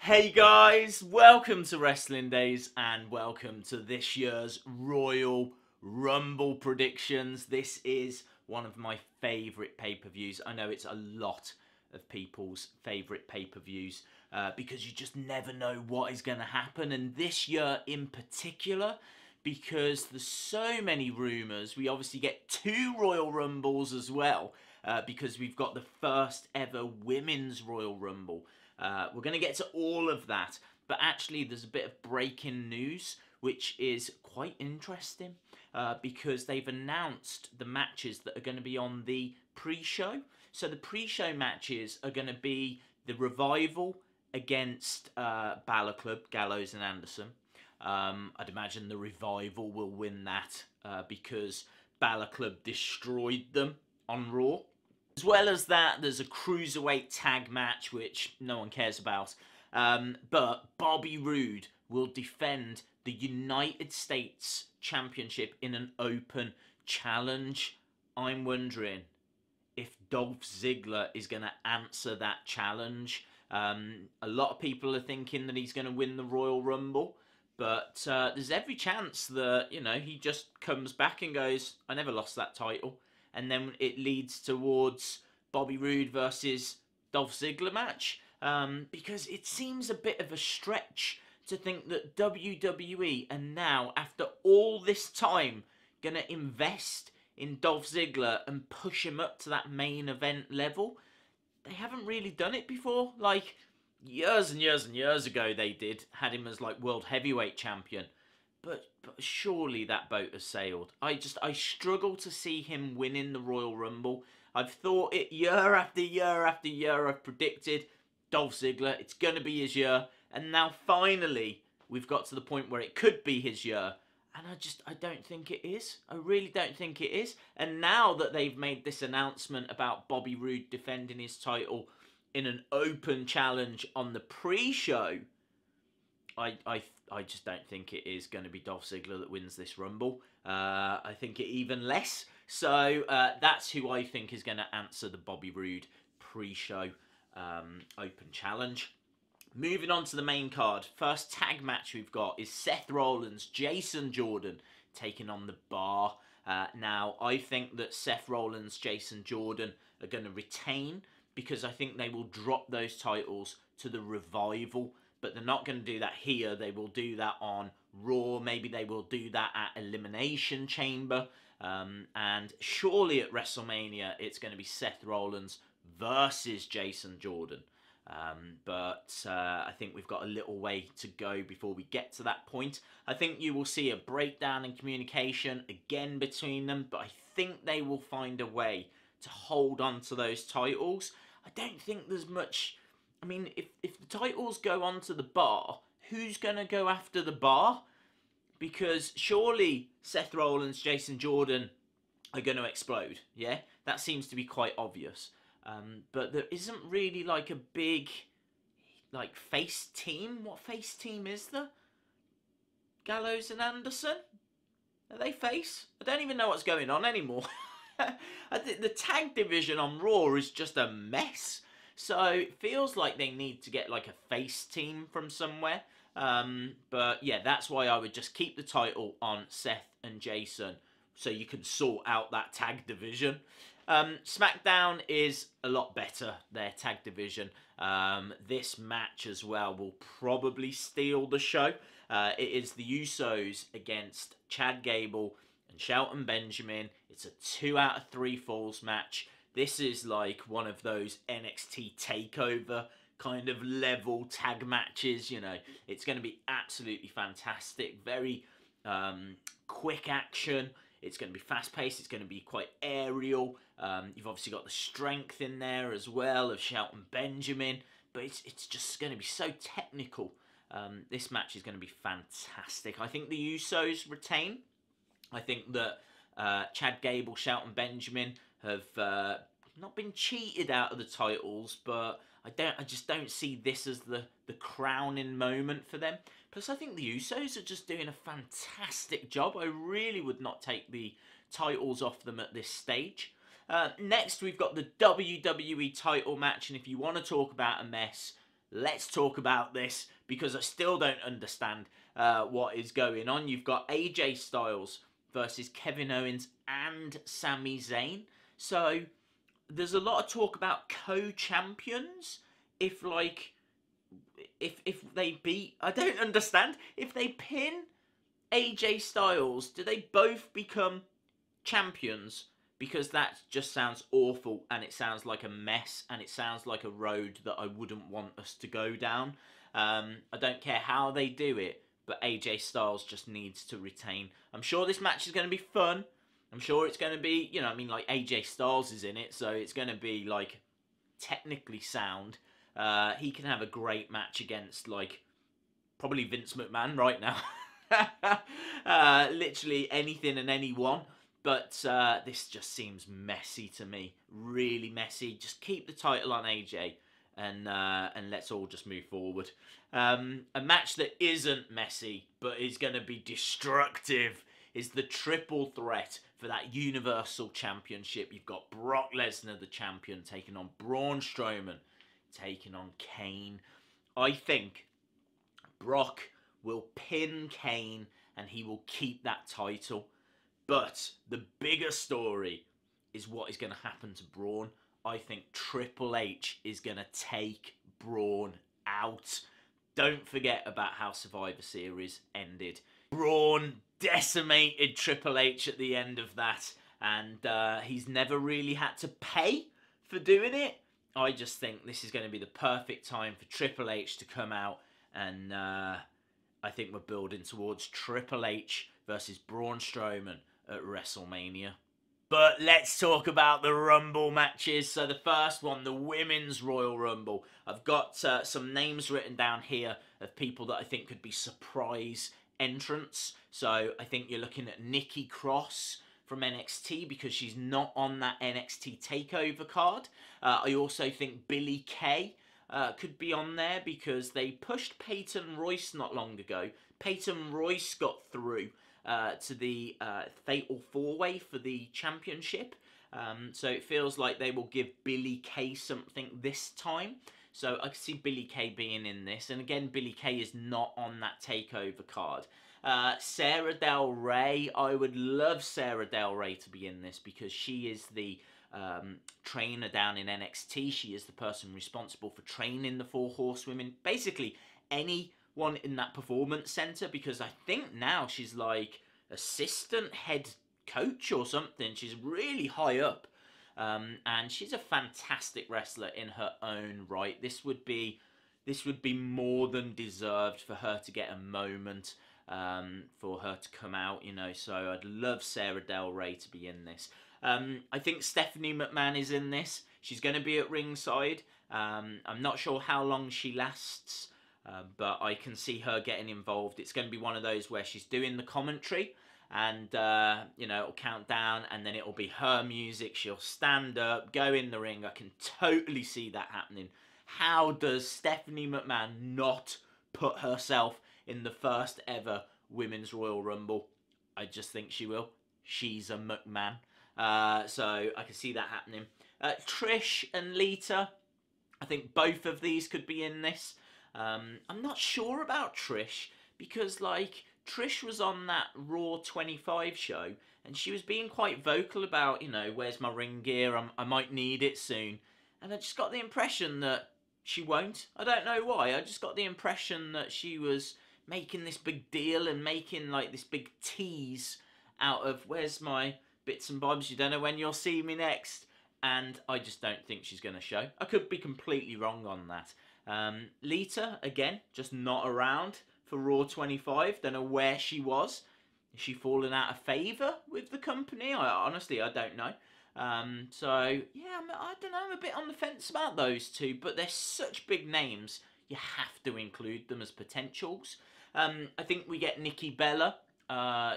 Hey guys, welcome to Wrestling Days and welcome to this year's Royal Rumble predictions. This is one of my favourite pay-per-views. I know it's a lot of people's favourite pay-per-views because you just never know what is going to happen. And this year in particular, because there's so many rumours, we obviously get two Royal Rumbles as well because we've got the first ever Women's Royal Rumble. We're going to get to all of that, but actually there's a bit of breaking news which is quite interesting because they've announced the matches that are going to be on the pre-show. So the pre-show matches are going to be the Revival against Balor Club, Gallows and Anderson. I'd imagine the Revival will win that because Balor Club destroyed them on Raw. As well as that, there's a Cruiserweight tag match, which no one cares about. But Bobby Roode will defend the United States Championship in an open challenge. I'm wondering if Dolph Ziggler is going to answer that challenge. A lot of people are thinking that he's going to win the Royal Rumble. But there's every chance that, he just comes back and goes, I never lost that title. And then it leads towards Bobby Roode versus Dolph Ziggler match. Because it seems a bit of a stretch to think that WWE are now, after all this time, going to invest in Dolph Ziggler and push him up to that main event level. They haven't really done it before. Like, years and years and years ago they had him as like World Heavyweight Champion. But surely that boat has sailed. I struggle to see him winning the Royal Rumble. I've thought it year after year after year. I've predicted Dolph Ziggler, it's going to be his year. And now finally, we've got to the point where it could be his year. And I don't think it is. I really don't think it is. And now that they've made this announcement about Bobby Roode defending his title in an open challenge on the pre-show, I just don't think it is going to be Dolph Ziggler that wins this Rumble. I think it even less. So that's who I think is going to answer the Bobby Roode pre-show open challenge. Moving on to the main card. First tag match we've got is Seth Rollins, Jason Jordan taking on the Bar. Now, I think that Seth Rollins, Jason Jordan are going to retain because I think they will drop those titles to the Revival. But they're not going to do that here. They will do that on Raw. Maybe they will do that at Elimination Chamber. And surely at WrestleMania, it's going to be Seth Rollins versus Jason Jordan. But I think we've got a little way to go before we get to that point. I think you will see a breakdown in communication again between them. But I think they will find a way to hold on to those titles. I don't think there's much... I mean, if the titles go on to the Bar, who's going to go after the Bar? Because surely Seth Rollins, Jason Jordan are going to explode, yeah? That seems to be quite obvious. But there isn't really like a big, like, face team. What face team is there? Gallows and Anderson? Are they face? I don't even know what's going on anymore. I think the tag division on Raw is just a mess. So it feels like they need to get like a face team from somewhere. But yeah, that's why I would just keep the title on Seth and Jason so you can sort out that tag division. SmackDown is a lot better, their tag division. This match as well will probably steal the show. It is the Usos against Chad Gable and Shelton Benjamin. It's a 2 out of 3 falls match. This is like one of those NXT TakeOver kind of level tag matches, It's going to be absolutely fantastic. Very quick action. It's going to be fast-paced. It's going to be quite aerial. You've obviously got the strength in there as well of Shelton Benjamin. But it's just going to be so technical. This match is going to be fantastic. I think the Usos retain. I think that Chad Gable, Shelton Benjamin have not been cheated out of the titles, but I just don't see this as the crowning moment for them. Plus, I think the Usos are just doing a fantastic job. I really would not take the titles off them at this stage. Next, we've got the WWE title match, and if you want to talk about a mess, let's talk about this, because I still don't understand what is going on. You've got AJ Styles versus Kevin Owens and Sami Zayn. So there's a lot of talk about co-champions. If they beat, I don't understand. If they pin AJ Styles, do they both become champions? Because that just sounds awful, and it sounds like a mess, and it sounds like a road that I wouldn't want us to go down. I don't care how they do it, but AJ Styles just needs to retain. I'm sure this match is going to be fun. I'm sure it's going to be, you know, I mean, like, AJ Styles is in it, so it's going to be, like, technically sound. He can have a great match against, like, probably Vince McMahon right now. Literally anything and anyone. But this just seems messy to me. Really messy. Just keep the title on AJ, and let's all just move forward. A match that isn't messy, but is going to be destructive, is the triple threat for that Universal Championship. You've got Brock Lesnar, the champion, taking on Braun Strowman, taking on Kane. I think Brock will pin Kane, and he will keep that title. But the bigger story is what is going to happen to Braun. I think Triple H is going to take Braun out. Don't forget about how Survivor Series ended. Braun decimated Triple H at the end of that, and he's never really had to pay for doing it. I just think this is going to be the perfect time for Triple H to come out, and I think we're building towards Triple H versus Braun Strowman at WrestleMania. But let's talk about the Rumble matches. So the first one, the Women's Royal Rumble. I've got some names written down here of people that I think could be surprise entrants. So I think you're looking at Nikki Cross from NXT, because she's not on that NXT TakeOver card. I also think Billie Kay could be on there, because they pushed Peyton Royce not long ago. Peyton Royce got through to the Fatal 4-Way for the championship. So it feels like they will give Billie Kay something this time. So I can see Billie Kay being in this. And again, Billie Kay is not on that TakeOver card. Sarah Del Rey. I would love Sarah Del Rey to be in this, because she is the trainer down in NXT. She is the person responsible for training the 4 Horsewomen. Basically, anyone in that performance center, because I think now she's like assistant head coach or something. She's really high up, and she's a fantastic wrestler in her own right. This would be more than deserved for her to get a moment, for her to come out, you know. So I'd love Sarah Del Rey to be in this. I think Stephanie McMahon is in this. She's going to be at ringside. I'm not sure how long she lasts, but I can see her getting involved. It's going to be one of those where she's doing the commentary, and you know, it'll count down, and then it'll be her music. She'll stand up, go in the ring. I can totally see that happening. How does Stephanie McMahon not put herself in the first ever Women's Royal Rumble? I just think she will. She's a McMahon. So I can see that happening. Trish and Lita, I think both of these could be in this. I'm not sure about Trish, because like Trish was on that Raw 25 show, and she was being quite vocal about, you know, where's my ring gear? I might need it soon. And I just got the impression that she won't. I don't know why. I just got the impression that she was making this big deal and making like this big tease out of where's my bits and bobs, you don't know when you'll see me next. And I just don't think she's going to show. I could be completely wrong on that. Lita, again, just not around for Raw 25. Don't know where she was. Is she fallen out of favour with the company? Honestly, I don't know. So, yeah, I don't know. I'm a bit on the fence about those two. But they're such big names, you have to include them as potentials. I think we get Nikki Bella.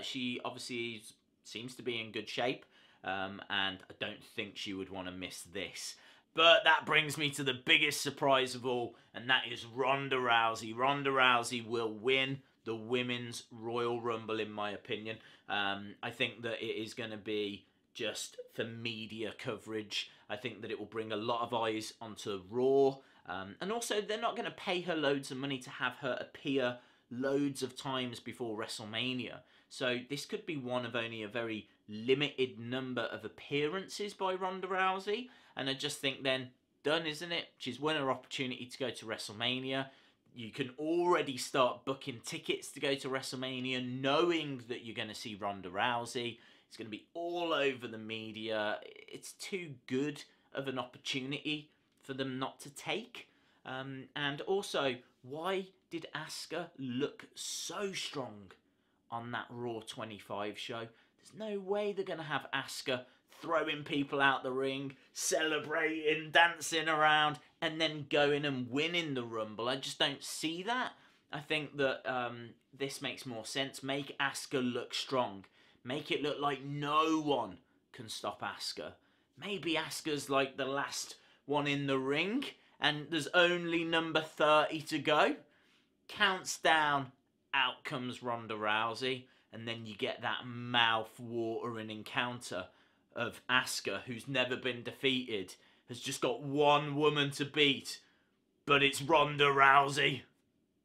She obviously seems to be in good shape. And I don't think she would want to miss this. But that brings me to the biggest surprise of all, and that is Ronda Rousey. Ronda Rousey will win the Women's Royal Rumble, in my opinion. I think that it is going to be just for media coverage. I think that it will bring a lot of eyes onto Raw. And also, they're not going to pay her loads of money to have her appear loads of times before WrestleMania. So this could be one of only a very limited number of appearances by Ronda Rousey. And I just think then, done, isn't it? She's won her opportunity to go to WrestleMania. You can already start booking tickets to go to WrestleMania knowing that you're going to see Ronda Rousey. It's going to be all over the media. It's too good of an opportunity for them not to take. And also, why did Asuka look so strong on that Raw 25 show? There's no way they're going to have Asuka throwing people out the ring, celebrating, dancing around, and then going and winning the Rumble. I just don't see that. I think that this makes more sense. Make Asuka look strong. Make it look like no one can stop Asuka. Maybe Asuka's like the last one in the ring, and there's only number 30 to go. Counts down, out comes Ronda Rousey, and then you get that mouth-watering encounter of Asuka, who's never been defeated, has just got one woman to beat, but it's Ronda Rousey.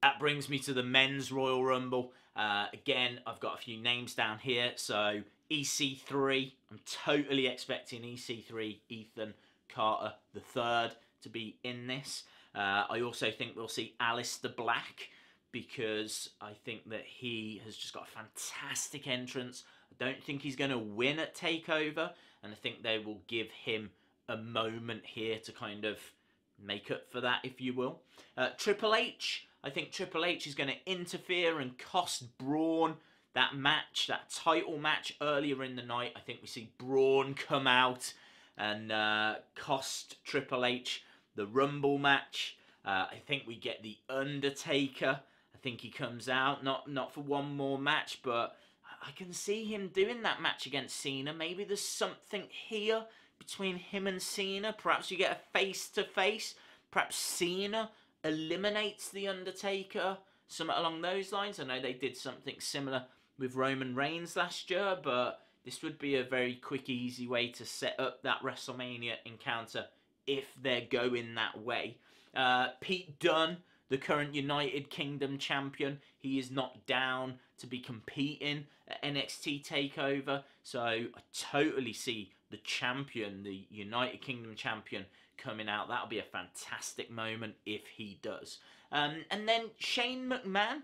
That brings me to the men's Royal Rumble. Again, I've got a few names down here. So EC3, I'm totally expecting EC3, Ethan Carter III, to be in this. I also think we'll see Aleister Black, because I think that he has just got a fantastic entrance. I don't think he's going to win at TakeOver, and I think they will give him a moment here to kind of make up for that, if you will. Triple H, I think Triple H is going to interfere and cost Braun that match, that title match earlier in the night. I think we see Braun come out and cost Triple H the Rumble match. I think we get The Undertaker. I think he comes out, not for one more match, but I can see him doing that match against Cena. Maybe there's something here between him and Cena. Perhaps you get a face-to-face. Perhaps Cena eliminates The Undertaker. Something along those lines. I know they did something similar with Roman Reigns last year, but this would be a very quick, easy way to set up that WrestleMania encounter if they're going that way. Pete Dunne, the current United Kingdom champion, he is not down to be competing at NXT TakeOver, so I totally see the champion, the United Kingdom champion, coming out. That'll be a fantastic moment if he does. And then Shane McMahon,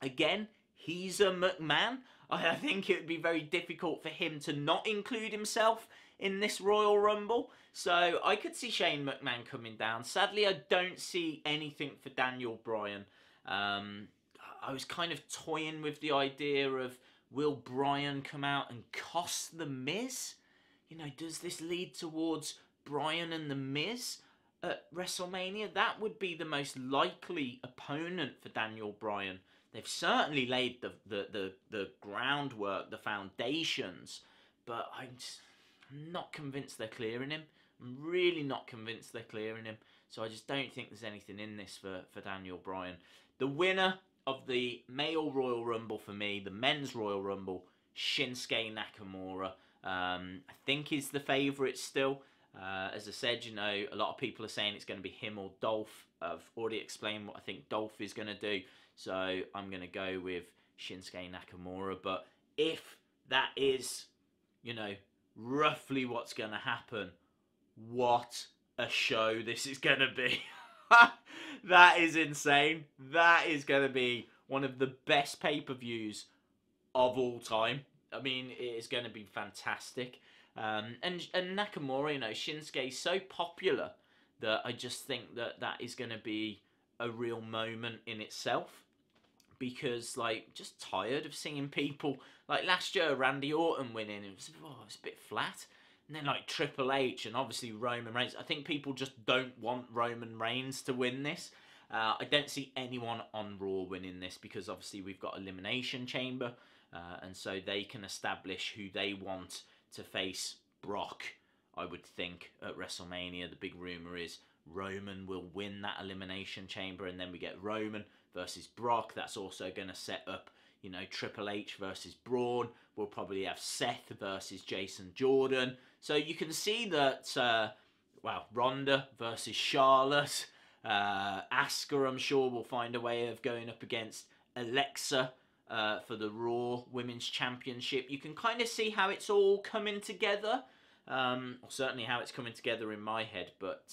again, he's a McMahon. I think it would be very difficult for him to not include himself in this Royal Rumble. So I could see Shane McMahon coming down. Sadly, I don't see anything for Daniel Bryan. I was kind of toying with the idea of, will Bryan come out and cost The Miz? You know, does this lead towards Bryan and The Miz at WrestleMania? That would be the most likely opponent for Daniel Bryan. They've certainly laid the groundwork, the foundations, but I'm not convinced they're clearing him. I'm really not convinced they're clearing him. So I just don't think there's anything in this for Daniel Bryan. The winner of the male Royal Rumble for me, the men's Royal Rumble, Shinsuke Nakamura. I think he's the favourite still. As I said, you know, a lot of people are saying it's going to be him or Dolph. I've already explained what I think Dolph is going to do. So I'm going to go with Shinsuke Nakamura. But if that is, you know, roughly what's going to happen, what a show this is going to be. That is insane. That is going to be one of the best pay-per-views of all time. I mean, it is going to be fantastic. And Nakamura, you know, Shinsuke's so popular that I just think that is going to be a real moment in itself. Because, like, just tired of seeing people, like last year, Randy Orton winning, it was a bit flat. And then, like, Triple H and obviously Roman Reigns. I think people just don't want Roman Reigns to win this. I don't see anyone on Raw winning this because, obviously, we've got Elimination Chamber. And so they can establish who they want to face Brock, I would think, at WrestleMania. The big rumour is Roman will win that Elimination Chamber, and then we get Roman versus Brock. That's also going to set up, you know, Triple H versus Braun. We'll probably have Seth versus Jason Jordan. So you can see that, well, Ronda versus Charlotte. Asuka, I'm sure, will find a way of going up against Alexa for the Raw Women's Championship. You can kind of see how it's all coming together. Or certainly how it's coming together in my head. But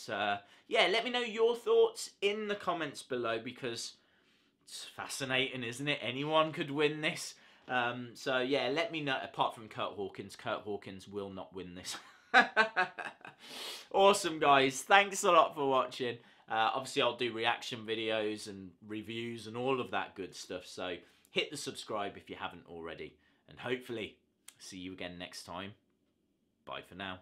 yeah, let me know your thoughts in the comments below, because it's fascinating, isn't it? Anyone could win this. So yeah, let me know. Apart from Kurt Hawkins will not win this. Awesome, guys. Thanks a lot for watching. Obviously, I'll do reaction videos and reviews and all of that good stuff. So hit the subscribe if you haven't already. And hopefully, see you again next time. Bye for now.